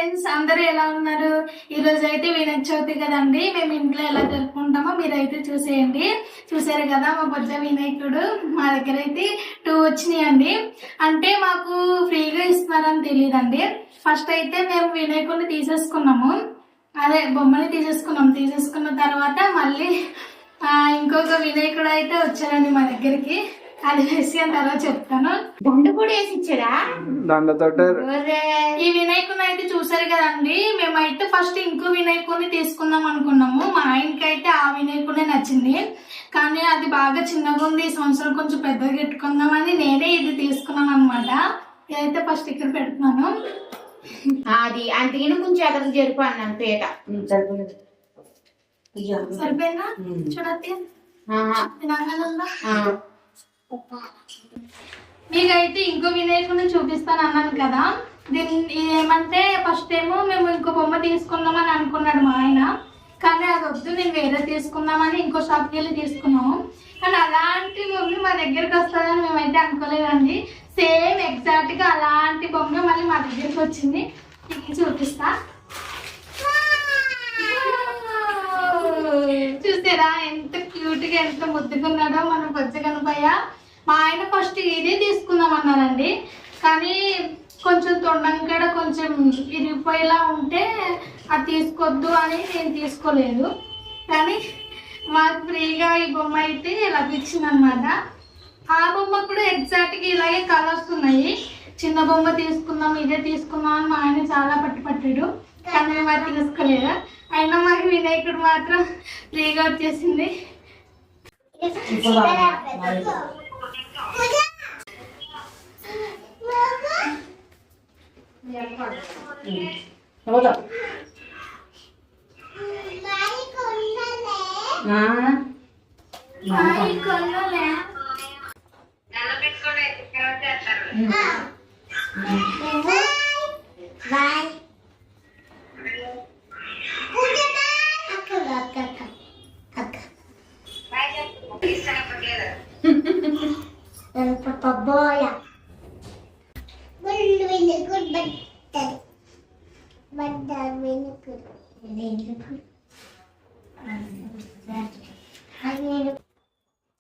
Friends, అందరూ ఎలా ఉన్నారు? ఈ రోజు అయితే వినాయక చవితి కదండి. మేము ఇంట్లో ఎలా జరుపుకుంటామో మీరైతే చూసేయండి. చూసారు కదా మా బొజ్జ వినాయకుడు. మా దగ్గర అయితే 2 వచ్చినాయండి. అంటే మాకు ఫ్రీగా ఇస్తున్నారని తెలియదండి. ఫస్ట్ అయితే మేము వినాయకుడిని తీసేసుకున్నాము, అదే బొమ్మని తీసేసుకున్న తర్వాత మళ్ళీ ఇంకొక వినాయకుడు అయితే వచ్చారండి మా దగ్గరికి. అది విషయం తర్వాత చెప్తాను. దండ కూడా వేసి ఇచ్చాడా? దండతో ఈ వినాయకుని అయితే చూసారు కదండి. మేమైతే ఫస్ట్ ఇంకో వినాయకుడిని తీసుకుందాం అనుకున్నాము. మా ఆయనకి అయితే ఆ వినాయకుడే నచ్చింది, కానీ అది బాగా చిన్నగా ఉంది. ఈ సంవత్సరం కొంచెం పెద్దగా పెట్టుకుందామని నేనే ఇది తీసుకున్నాను అనమాట. ఇదైతే ఫస్ట్ ఇక్కడ పెడుతున్నాను. అది అందుకని కొంచెం ఎక్కడికి జరిపి అన్నాను పేట. సరిపోయిందా? చూడత్తి మీకైతే ఇంకో వినాయకుడిని చూపిస్తాను అన్నాను కదా. దీన్ని ఏమంటే ఫస్ట్ ఏమో మేము ఇంకో బొమ్మ తీసుకుందామని అనుకున్నాడు మా ఆయన, కానీ అది వద్దు, నేను వేరే తీసుకుందామని ఇంకో షాప్కి వెళ్ళి తీసుకున్నాము. కానీ అలాంటి బొమ్మ మా దగ్గరికి వస్తుందని మేమైతే అనుకోలేదండి. సేమ్ ఎగ్జాక్ట్ గా అలాంటి బొమ్మ మళ్ళీ మా దగ్గరికి వచ్చింది. ఇది చూపిస్తా. చూసారా ఎంత క్యూట్ గా ఎంత ముద్దుకున్నాడో మన బొజ్జ కనపయ్య. మా ఆయన ఫస్ట్ ఇదే తీసుకుందాం అన్నారండి, కానీ కొంచెం తొండంకడ కొంచెం ఇరిగిపోయేలా ఉంటే అది తీసుకోవద్దు అని నేను తీసుకోలేదు. కానీ మాకు ఫ్రీగా ఈ బొమ్మ అయితే లభించింది అనమాట. ఆ బొమ్మ కూడా ఎగ్జాక్ట్గా ఇలాగే కలర్స్ ఉన్నాయి. చిన్న బొమ్మ తీసుకుందాం, ఇదే తీసుకుందాం అని మా ఆయన చాలా పట్టాడు, కానీ మేము అది తీసుకోలేదు. అయినా మాకు వినాయకుడు మాత్రం ఫ్రీగా వచ్చేసింది.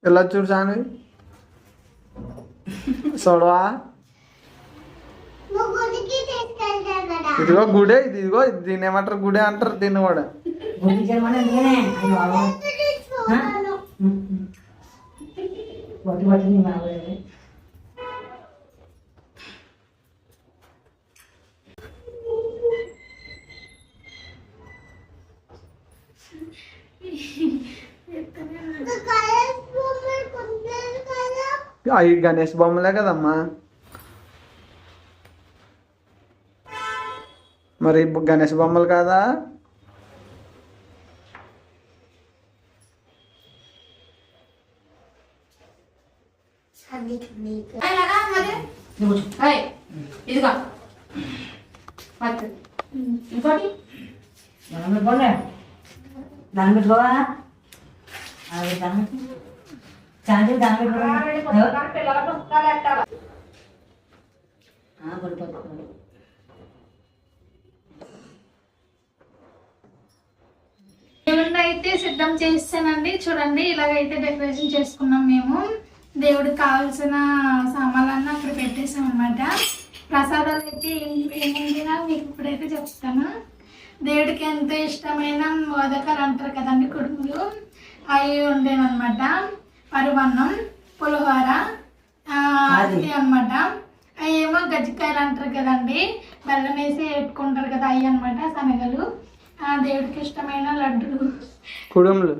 ఎలా చూసాను చూడవా? ఇదిగో గుడే, ఇదిగో దీన్ని ఏమంటారు? గుడే అంటారు దీన్ని కూడా. అవి గణేష్ బొమ్మలే కదమ్మా. మరి గణేష్ బొమ్మలు కాదా? ఇదిగో ఇంకోటి దాని పెట్టుకోవా? చాంతి దాని పెట్టుకోవా? దేవుడిని అయితే సిద్ధం చేస్తానండి. చూడండి, ఇలాగైతే డెకరేషన్ చేసుకున్నాం మేము. దేవుడికి కావాల్సిన సామాన్లన్నీ అక్కడ పెట్టేసాం అనమాట. ప్రసాదాలు అయితే ఏమైనా మీకు ఇప్పుడైతే చెప్తాను. దేవుడికి ఎంతో ఇష్టమైన మోదకాలు అంటారు కదండి, కుడుములు, అవి ఉండేనమాట. పరువన్నం, పులిహోర అది అనమాట. అవి ఏమో గజ్జికాయలు అంటారు కదండి, బెల్లం వేసి పెట్టుకుంటారు కదా, అవి అనమాట. శనగలు, దేవుడికి ఇష్టమైన లడ్డులు, కుడుములు.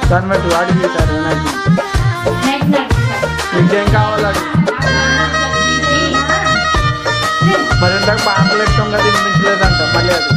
దాన్ని బట్టి అడిగి సార్ వినాయకుడు నెక్స్ట్ నడిపిస్తారు. ఇంకేం కావాలి అడిగి మరి ఇందాక పాటలు ఎక్కడం కదా వినిపించలేదంట మళ్ళీ అది